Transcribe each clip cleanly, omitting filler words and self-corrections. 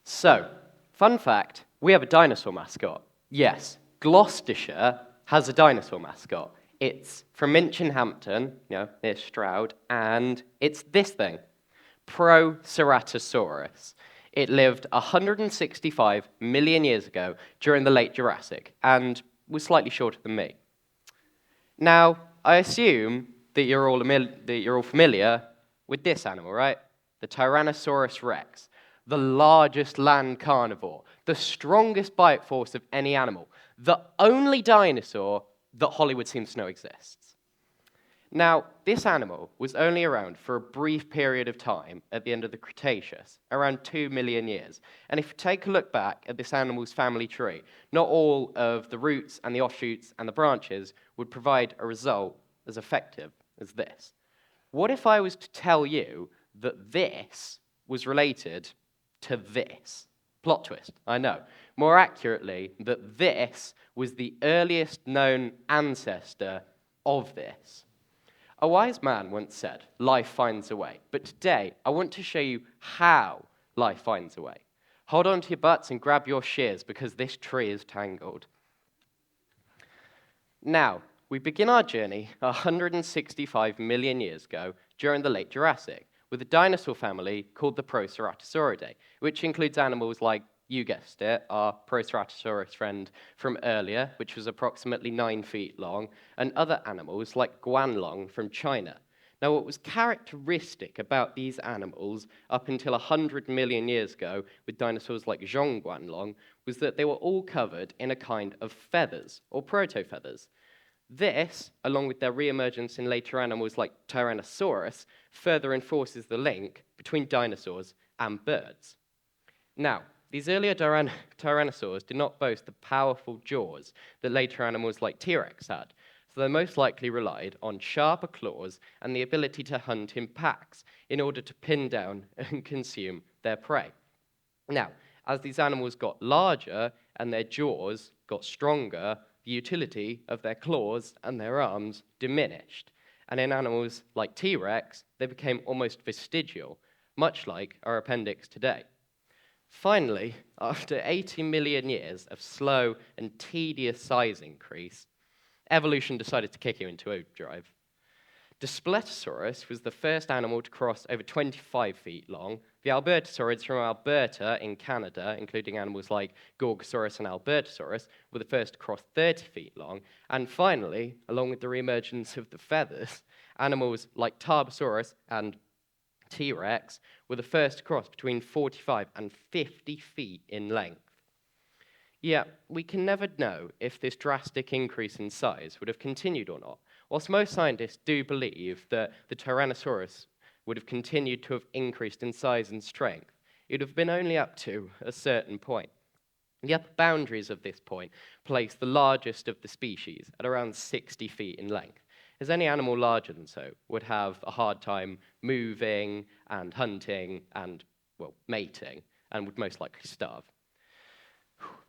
So, fun fact, we have a dinosaur mascot. Yes, Gloucestershire has a dinosaur mascot. It's from Minchinhampton, near Stroud, and it's this thing, Proceratosaurus. It lived 165 million years ago during the late Jurassic, and was slightly shorter than me. Now, I assume that you're all familiar with this animal, right? The Tyrannosaurus rex, the largest land carnivore, the strongest bite force of any animal, the only dinosaur that Hollywood seems to know exists. Now, this animal was only around for a brief period of time at the end of the Cretaceous, around 2 million years. And if you take a look back at this animal's family tree, not all of the roots and the offshoots and the branches would provide a result as effective as this. What if I was to tell you that this was related to this? Plot twist, I know. More accurately, that this was the earliest known ancestor of this. A wise man once said, life finds a way. But today, I want to show you how life finds a way. Hold on to your butts and grab your shears, because this tree is tangled. Now, we begin our journey 165 million years ago during the late Jurassic, with a dinosaur family called the Proceratosauridae, which includes animals like, you guessed it, our Proceratosaurus friend from earlier, which was approximately 9 feet long, and other animals like Guanlong from China. Now, what was characteristic about these animals up until 100 million years ago with dinosaurs like Zhongguanlong was that they were all covered in a kind of feathers, or proto-feathers. This, along with their re-emergence in later animals like Tyrannosaurus, further enforces the link between dinosaurs and birds. Now, these earlier tyrannosaurs did not boast the powerful jaws that later animals like T-Rex had, so they most likely relied on sharper claws and the ability to hunt in packs in order to pin down and consume their prey. Now, as these animals got larger and their jaws got stronger, the utility of their claws and their arms diminished. And in animals like T-Rex, they became almost vestigial, much like our appendix today. Finally, after 80 million years of slow and tedious size increase, evolution decided to kick you into overdrive. Daspletosaurus was the first animal to cross over 25 feet long. The Albertosaurids from Alberta in Canada, including animals like Gorgosaurus and Albertosaurus, were the first to cross 30 feet long. And finally, along with the reemergence of the feathers, animals like Tarbosaurus and T-Rex were the first to cross between 45 and 50 feet in length. Yet, we can never know if this drastic increase in size would have continued or not. Whilst most scientists do believe that the Tyrannosaurus would have continued to have increased in size and strength, it would have been only up to a certain point. The upper boundaries of this point place the largest of the species at around 60 feet in length, as any animal larger than so would have a hard time moving and hunting and, well, mating, and would most likely starve.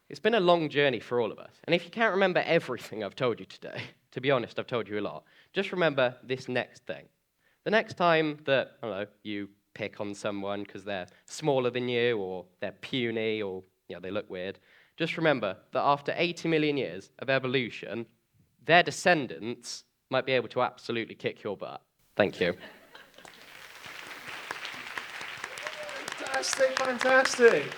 It's been a long journey for all of us, and if you can't remember everything I've told you today, to be honest, I've told you a lot, just remember this next thing. The next time that, I don't know, you pick on someone because they're smaller than you, or they're puny, or they look weird, just remember that after 80 million years of evolution, their descendants might be able to absolutely kick your butt. Thank you. Fantastic.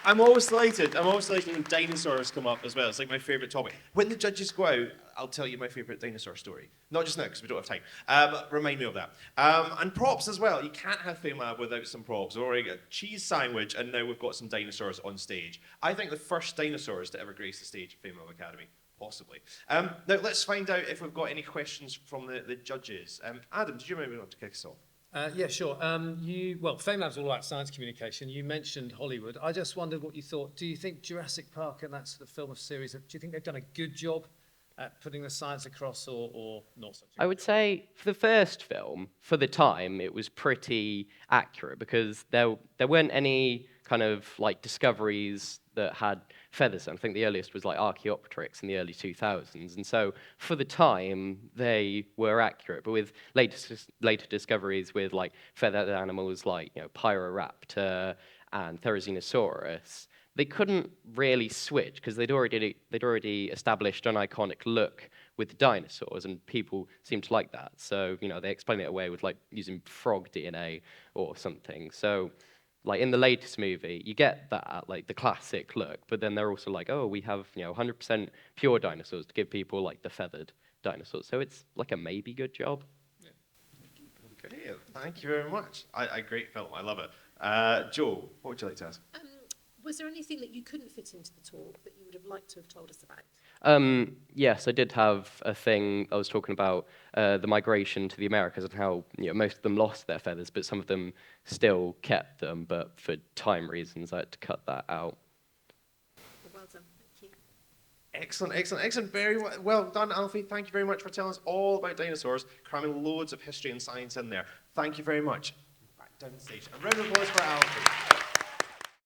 I'm always delighted when dinosaurs come up as well. It's like my favourite topic. When the judges go out, I'll tell you my favourite dinosaur story. Not just now, because we don't have time. Remind me of that. And props as well. You can't have FameLab without some props. We've already got a cheese sandwich, and now we've got some dinosaurs on stage. I think the first dinosaurs to ever grace the stage of FameLab Academy. Possibly. Now, let's find out if we've got any questions from the judges. Adam, did you maybe want to kick us off? Yeah, sure. FameLab's all about science communication. You mentioned Hollywood. I just wondered what you thought. Do you think Jurassic Park and that sort of film of series, do you think they've done a good job at putting the science across, or not such a I would say for the first film, for the time, it was pretty accurate because there weren't any kind of like discoveries that had feathers. I think the earliest was like Archaeopteryx in the early 2000s, and so for the time they were accurate. But with later discoveries with like feathered animals like Pyroraptor and Therizinosaurus, they couldn't really switch because they'd already established an iconic look with the dinosaurs, and people seemed to like that. So they explain it away with like using frog DNA or something. So like in the latest movie, you get that like the classic look, but then they're also like, oh, we have 100% pure dinosaurs to give people like the feathered dinosaurs. So it's like a maybe good job. Okay, thank you very much. A great film, I love it. Joe, what would you like to ask? Was there anything that you couldn't fit into the talk that you would have liked to have told us about? Yes, I did have a thing. I was talking about the migration to the Americas and how most of them lost their feathers, but some of them still kept them. But for time reasons, I had to cut that out. Well done, thank you. Excellent, excellent, excellent. Very well done, Alfie. Thank you very much for telling us all about dinosaurs, cramming loads of history and science in there. Thank you very much. Back down the stage. A round of applause for Alfie.